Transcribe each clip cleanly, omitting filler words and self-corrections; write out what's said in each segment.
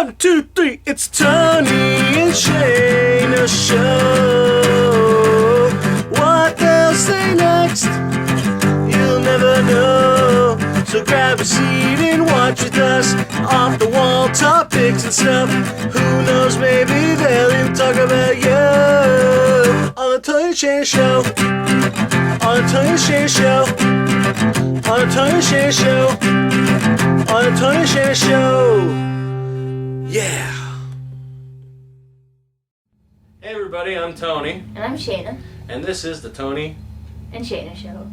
1, 2, 3, it's Tony and Shayna Show. What they'll say next, you'll never know. So grab a seat and watch with us, off the wall topics and stuff. Who knows, maybe they'll even talk about you. On the Tony and Shayna Show. On the Tony and Shayna Show. On the Tony and Shayna Show. On the Tony and Shayna Show. Yeah. Hey everybody, I'm Tony. And I'm Shayna. And this is the Tony and Shayna Show.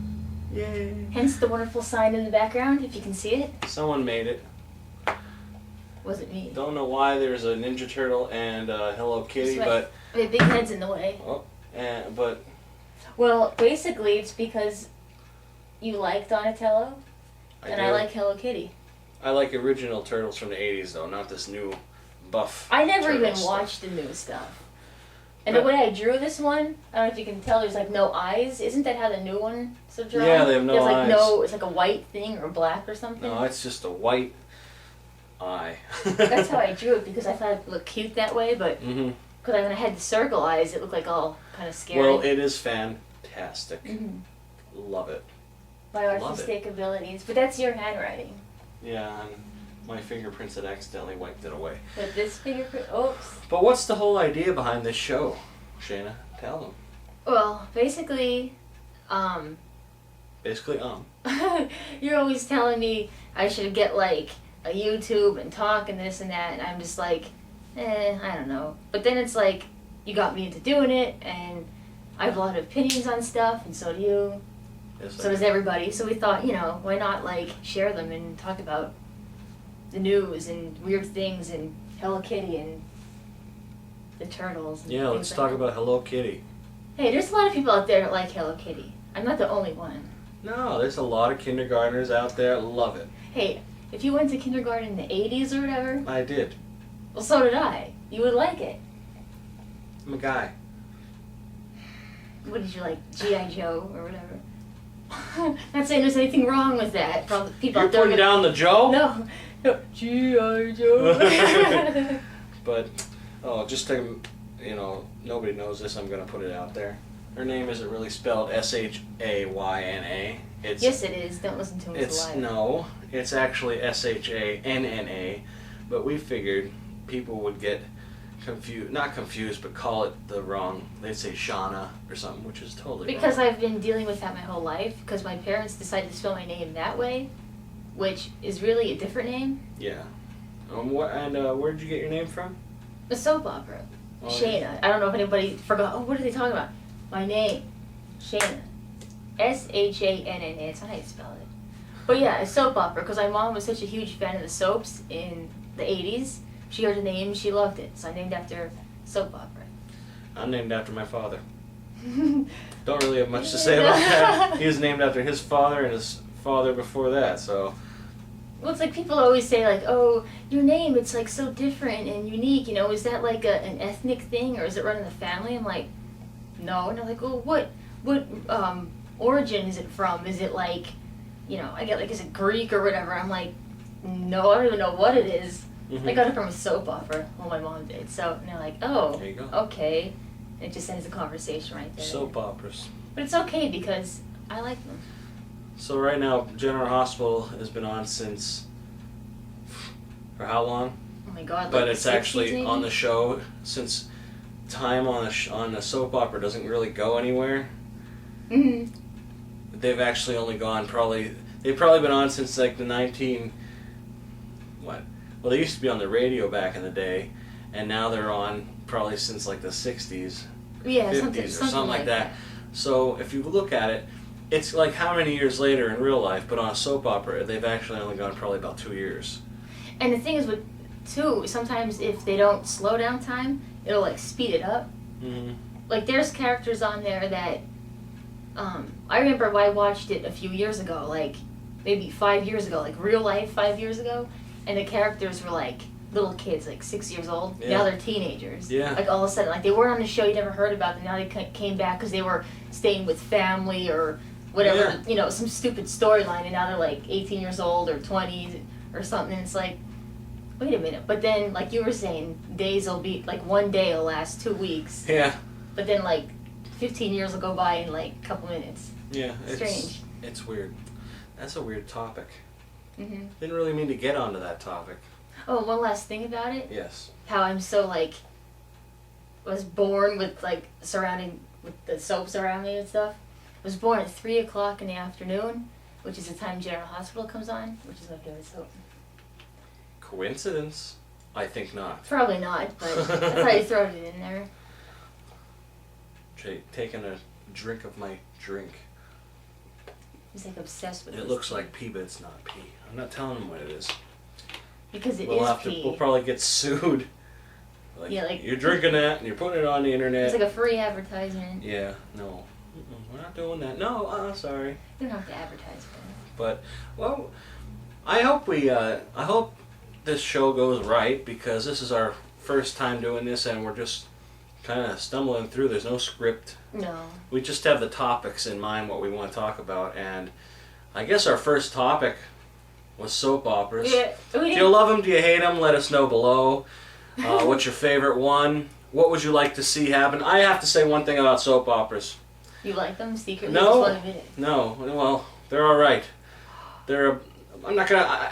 Yay. Hence the wonderful sign in the background, if you can see it. Someone made it. Wasn't me. Don't know why there's a Ninja Turtle and a Hello Kitty, but... The big head's in the way. Oh, but... Well, basically it's because you like Donatello, and I like Hello Kitty. I like original Turtles from the 80s, though, not this new buff. I never even stuff. watched the new stuff. And the way I drew this one, I don't know if you can tell, there's like no eyes. Isn't that how the new one is drawn? Yeah, they have no like eyes. it's like a white thing or black or something. No, it's just a white eye. That's how I drew it because I thought it looked cute that way, but because when I had the circle eyes, it looked like all kind of scary. Well, it is fantastic. Love it. My artistic abilities, but that's your handwriting. Yeah, and my fingerprints had accidentally wiped it away. With this fingerprint, oops. But what's the whole idea behind this show, Shayna? Tell them. Well, basically, you're always telling me I should get like a YouTube and talk and this and that, and I'm just like, I don't know. But then it's like, you got me into doing it, and I have a lot of opinions on stuff, and so do you. Yes, so does everybody. So we thought, why not like share them and talk about the news and weird things and Hello Kitty and the Turtles. And let's talk about Hello Kitty. Hey, there's a lot of people out there that like Hello Kitty. I'm not the only one. No, there's a lot of kindergartners out there that love it. Hey, if you went to kindergarten in the 80s or whatever. I did. Well, so did I. You would like it. I'm a guy. What did you like, G.I. Joe or whatever? Not saying there's anything wrong with that. Probably people You're putting down the Joe? No, G.I. Joe. But, just to, nobody knows this, I'm going to put it out there. Her name isn't really spelled S-H-A-Y-N-A. Yes, it is. Don't listen to him. No, it's actually S-H-A-N-N-A. But we figured people would get confused, not confused, but call it the wrong, they'd say SHAYNA or something, which is totally because wrong. I've been dealing with that my whole life, because my parents decided to spell my name that way, which is really a different name. Yeah. Where did you get your name from? A soap opera. Oh, Shayna. yeah. I don't know if anybody forgot. Oh, what are they talking about? My name. Shayna. S-H-A-N-N-A. That's not how you spell it. But yeah, a soap opera, because my mom was such a huge fan of the soaps in the 80s. She heard the name, she loved it. So I named after soap opera. I'm named after my father. Don't really have much to say about that. He was named after his father and his father before that, so... Well, it's like people always say, like, oh, your name, it's like so different and unique, is that like an ethnic thing, or is it run in the family? I'm like, no. And they're like, well, what origin is it from? Is it like, I get like, is it Greek or whatever? I'm like, no, I don't even know what it is. I got it from a soap opera. Well, my mom did. So, and they're like, oh, there you go. Okay. And it just ends the conversation right there. Soap operas. But it's okay because I like them. So right now, General Hospital has been on since, for how long? Oh my God. But like it's 60s, actually maybe? on the show, since time on the soap opera doesn't really go anywhere. They've actually only gone they've probably been on since like the Well, they used to be on the radio back in the day, and now they're on probably since like the 60s, 50s, or something like that. So if you look at it, it's like how many years later in real life, but on a soap opera, they've actually only gone probably about 2 years. And the thing is sometimes if they don't slow down time, it'll like speed it up. Like there's characters on there that, I remember when I watched it a few years ago, like maybe 5 years ago, like real life 5 years ago. And the characters were like little kids, like 6 years old. Yeah. Now they're teenagers. Yeah. Like all of a sudden, like they weren't on the show, you never heard about them. Now they came back because they were staying with family or whatever, some stupid storyline. And now they're like 18 years old or 20 or something. And it's like, wait a minute, but then, like you were saying, days will be, like, one day will last 2 weeks. Yeah. But then, like, 15 years will go by in, like, a couple minutes. Yeah. Strange. It's weird. That's a weird topic. Mm-hmm. Didn't really mean to get onto that topic. Oh, one last thing about it. Yes. How I'm so, like, was born with, like, surrounding, with the soaps around me and stuff. I was born at 3 o'clock in the afternoon, which is the time General Hospital comes on, which is my favorite soap. Coincidence? I think not. Probably not, but that's how you throw it in there. Taking a drink of my drink. He's like obsessed with It this looks thing. like pee, but it's not pee. I'm not telling him what it is. Because We'll is pee. we'll probably get sued. Like, Yeah, like- you're drinking that and you're putting it on the internet. It's like a free advertisement. Yeah, no. We're not doing that. No, sorry. You don't have to advertise for it. But, well, I hope I hope this show goes right, because this is our first time doing this and we're just kind of stumbling through. There's no script. No. We just have the topics in mind, what we want to talk about, and I guess our first topic was soap operas. Yeah, Do you love them? Do you hate them? Let us know below. What's your favorite one? What would you like to see happen? I have to say one thing about soap operas. You like them secretly? No. Just want to admit it. No, well, they're all right. I'm not gonna.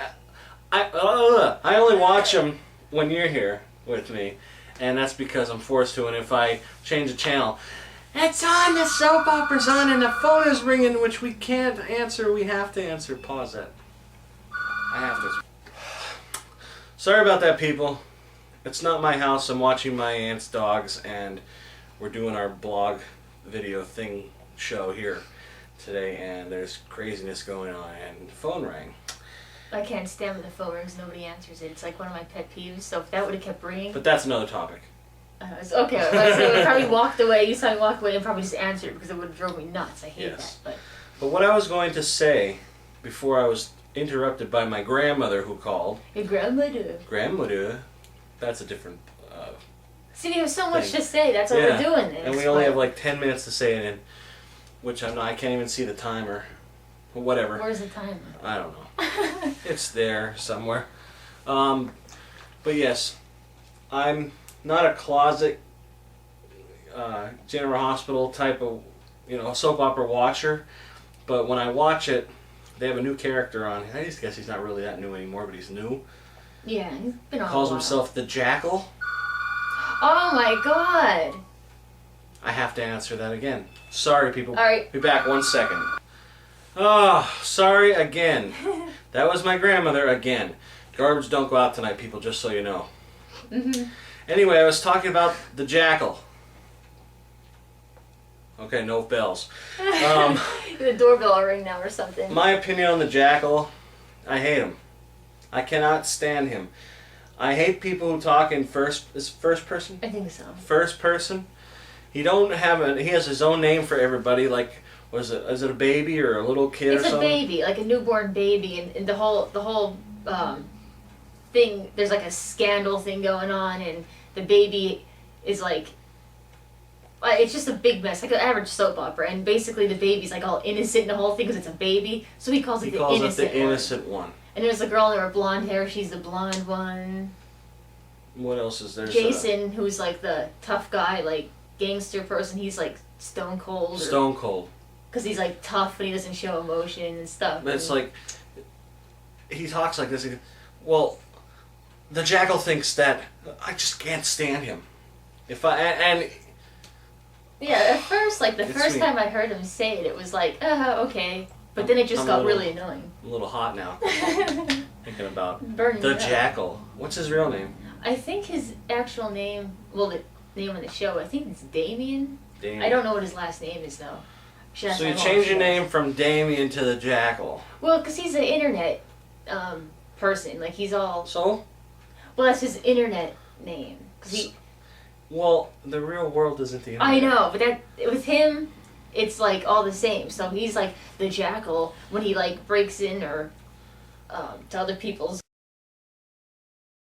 I only watch them when you're here with me, and that's because I'm forced to. And if I change the channel, it's on. The soap opera's on, and the phone is ringing, which we can't answer. We have to answer. Pause that. I have to. Sorry about that, people. It's not my house. I'm watching my aunt's dogs, and we're doing our blog video thing show here today, and there's craziness going on, and the phone rang. I can't stand when the phone rings, nobody answers it. It's like one of my pet peeves. So if that would have kept ringing, But that's another topic. it's okay. So I probably walked away. You saw me walk away and probably just answered it because it would have drove me nuts. I hate Yes. that. But what I was going to say before I was interrupted by my grandmother who called. Your grandmother. Grandmother? That's a different See, we have so much thing. to say. That's what we're doing. And we only have like 10 minutes to say it in, which I can't even see the timer. But whatever. Where's the timer? I don't know. It's there somewhere. But yes, I'm not a closet General Hospital type of soap opera watcher, but when I watch it, they have a new character on. I just guess he's not really that new anymore, but he's new. Yeah, he's been on. Calls a while. himself the Jackal. Oh my god! I have to answer that again. Sorry, people. All right. Be back 1 second. Oh, sorry again. That was my grandmother again. Garbage don't go out tonight, people, just so you know. Mhm. Anyway, I was talking about the Jackal. Okay, no bells. The doorbell will ring now or something. My opinion on the Jackal, I hate him. I cannot stand him. I hate people who talk in first person? I think so. First person. He has his own name for everybody, like, is it a baby or a little kid It's or something? a baby, like a newborn baby, and the whole thing. There's like a scandal thing going on, and the baby is like, it's just a big mess, like an average soap opera. And basically, the baby's like all innocent in the whole thing because it's a baby, so he calls it the innocent one. And there's a girl in her blonde hair. She's the blonde one. What else is there? Jason, who's like the tough guy, like gangster person. He's like stone cold. Stone Cold. Because he's like tough and he doesn't show emotion and stuff. But it's like, he talks like this. Well, the Jackal thinks that I just can't stand him. Yeah, at first, like the first me. time I heard him say it, it was like, okay. But then it just got really annoying. I'm a little hot now. Thinking about Burning the it up. Jackal. What's his real name? I think his actual name, well, the name of the show, I think it's Damien. Damien. I don't know what his last name is though. Should ask So my you mom. change your name from Damien to the Jackal. Well, because he's an internet person. Like he's all. So? Well, that's his internet name. 'Cause he. Well, the real world isn't the internet. I know, but that with him, it's like all the same. So he's like the Jackal when he like breaks in or to other people's